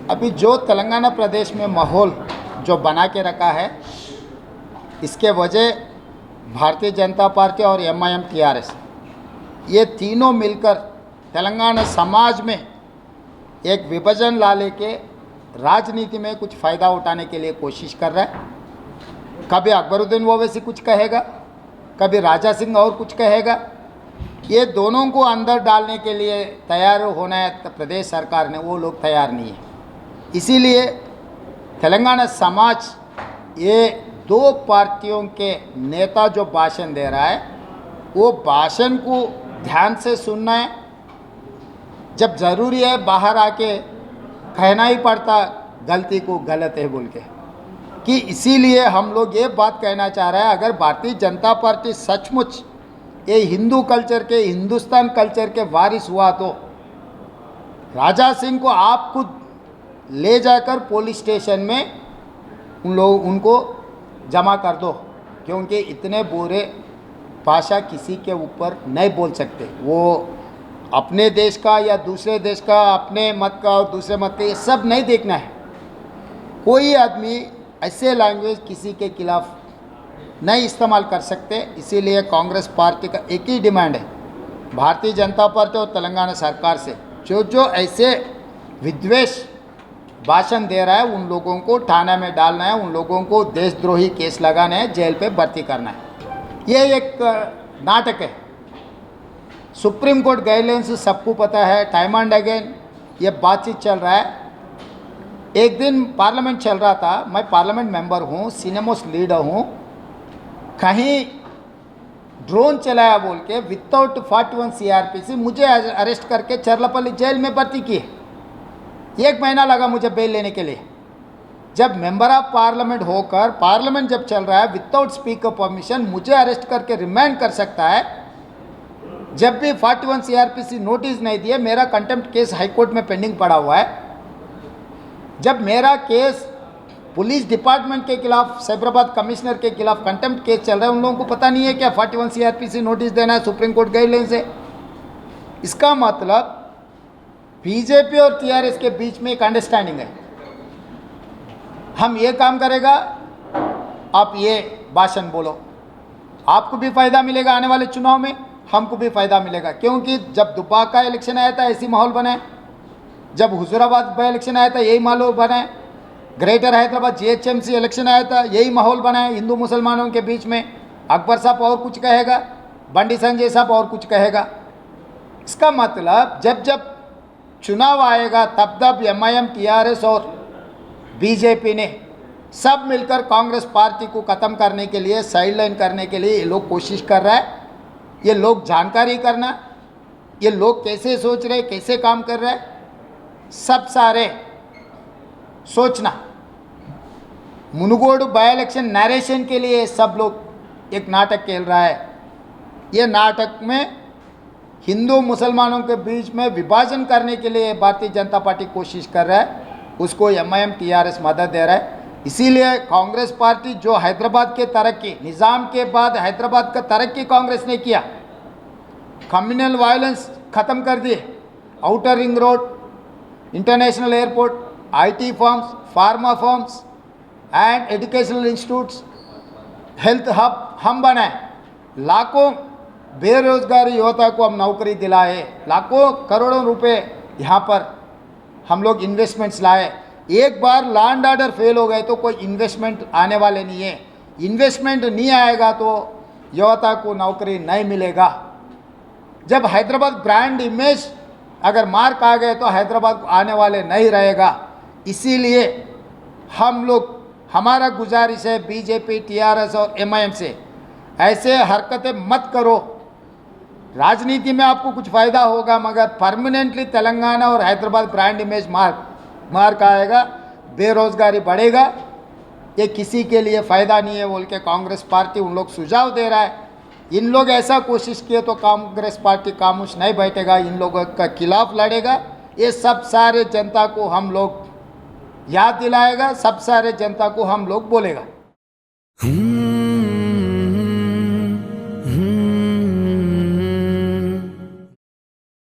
अभी जो तेलंगाना प्रदेश में माहौल जो बना के रखा है, इसके वजह भारतीय जनता पार्टी और एमआईएम टीआरएस ये तीनों मिलकर तेलंगाना समाज में एक विभाजन ला लेके राजनीति में कुछ फ़ायदा उठाने के लिए कोशिश कर रहा है। कभी अकबरुद्दीन ओवैसी कुछ कहेगा, कभी राजा सिंह और कुछ कहेगा। ये दोनों को अंदर डालने के लिए तैयार होना है प्रदेश सरकार ने, वो लोग तैयार नहीं है। इसीलिए तेलंगाना समाज ये दो पार्टियों के नेता जो भाषण दे रहा है, वो भाषण को ध्यान से सुनना है। जब ज़रूरी है बाहर आके कहना ही पड़ता गलती को गलत है बोल के, कि इसीलिए हम लोग ये बात कहना चाह रहे हैं, अगर भारतीय जनता पार्टी सचमुच ये हिंदू कल्चर के, हिंदुस्तान कल्चर के वारिस हुआ तो राजा सिंह को आप खुद ले जाकर पुलिस स्टेशन में उनको जमा कर दो, क्योंकि इतने बुरे भाषा किसी के ऊपर नहीं बोल सकते। वो अपने देश का या दूसरे देश का, अपने मत का और दूसरे मत का, ये सब नहीं देखना है। कोई आदमी ऐसे लैंग्वेज किसी के खिलाफ नहीं इस्तेमाल कर सकते। इसीलिए कांग्रेस पार्टी का एक ही डिमांड है, भारतीय जनता पार्टी और तेलंगाना सरकार से, जो ऐसे विद्वेष भाषण दे रहा है उन लोगों को थाना में डालना है, उन लोगों को देशद्रोही केस लगाना है, जेल पे भर्ती करना है। ये एक नाटक है। सुप्रीम कोर्ट गाइडलाइंस सबको पता है, टाइम एंड अगेन ये बातचीत चल रहा है। एक दिन पार्लियामेंट चल रहा था, मैं पार्लियामेंट मेंबर हूँ, सिनेमोस लीडर हूँ, कहीं ड्रोन चलाया बोल के विदाउट 41 सीआरपीसी मुझे अरेस्ट करके चरलापल्ली जेल में भर्ती किए। 1 महीना लगा मुझे बेल लेने के लिए। जब मेंबर ऑफ पार्लियामेंट होकर, पार्लियामेंट जब चल रहा है, विदाउट स्पीकर परमिशन मुझे अरेस्ट करके रिमांड कर सकता है। जब भी 41 सीआरपीसी नोटिस नहीं दिए, मेरा कंटेम्प्ट केस हाईकोर्ट में पेंडिंग पड़ा हुआ है। जब मेरा केस पुलिस डिपार्टमेंट के खिलाफ, साइबराबाद कमिश्नर के खिलाफ कंटेम्प्ट केस चल रहा है, उन लोगों को पता नहीं है क्या 41 सीआरपीसी नोटिस देना है, सुप्रीम कोर्ट गाइडलाइंस है। इसका मतलब बीजेपी और टीआरएस के बीच में एक अंडरस्टैंडिंग है, हम ये काम करेगा, आप ये भाषण बोलो, आपको भी फ़ायदा मिलेगा आने वाले चुनाव में, हमको भी फ़ायदा मिलेगा। क्योंकि जब दुब्बा का इलेक्शन आया था ऐसी माहौल बना है, जब हुजूराबाद बाई इलेक्शन आया था यही माहौल बना है, ग्रेटर हैदराबाद जीएचएमसी इलेक्शन आया था यही माहौल बना है हिंदू मुसलमानों के बीच में। अकबर साहब और कुछ कहेगा, बंडी संजय साहब और कुछ कहेगा। इसका मतलब जब जब चुनाव आएगा तब तब एमआईएम, टीआरएस और बीजेपी ने सब मिलकर कांग्रेस पार्टी को ख़त्म करने के लिए, साइडलाइन करने के लिए ये लोग कोशिश कर रहा है। ये लोग जानकारी करना, ये लोग कैसे सोच रहे, कैसे काम कर रहे हैं, सब सारे सोचना। मुनुगोड बाय इलेक्शन नरेशन के लिए सब लोग एक नाटक खेल रहा है। ये नाटक में हिंदू मुसलमानों के बीच में विभाजन करने के लिए भारतीय जनता पार्टी कोशिश कर रहा है, उसको एमआईएम टीआरएस मदद दे रहा है। इसीलिए कांग्रेस पार्टी जो हैदराबाद के तरक्की, निज़ाम के बाद हैदराबाद का तरक्की कांग्रेस ने किया, कम्युनल वायलेंस ख़त्म कर दिए, outer ring road, international airport, IT firms, pharma firms and educational institutes, health hub हम बनाए, लाखों बेरोजगारी युवता को हम नौकरी दिलाए, लाखों करोड़ों रुपए यहाँ पर हम लोग इन्वेस्टमेंट्स लाए। एक बार लैंड ऑर्डर फेल हो गए तो कोई इन्वेस्टमेंट आने वाले नहीं है। इन्वेस्टमेंट नहीं आएगा तो युवता को नौकरी नहीं मिलेगा। जब हैदराबाद ब्रांड इमेज अगर मार्क आ गए तो हैदराबाद आने वाले नहीं रहेगा। इसीलिए हम लोग, हमारा गुजारिश है बीजेपी, टीआरएस और एमआईएम से, ऐसे हरकतें मत करो। राजनीति में आपको कुछ फ़ायदा होगा, मगर परमानेंटली तेलंगाना और हैदराबाद ब्रांड इमेज मार्क आएगा, बेरोजगारी बढ़ेगा। ये किसी के लिए फ़ायदा नहीं है बोल के कांग्रेस पार्टी उन लोग सुझाव दे रहा है। इन लोग ऐसा कोशिश किए तो कांग्रेस पार्टी खामोश नहीं बैठेगा, इन लोगों का खिलाफ लड़ेगा। ये सब सारे जनता को हम लोग याद दिलाएगा, सब सारे जनता को हम लोग बोलेगा।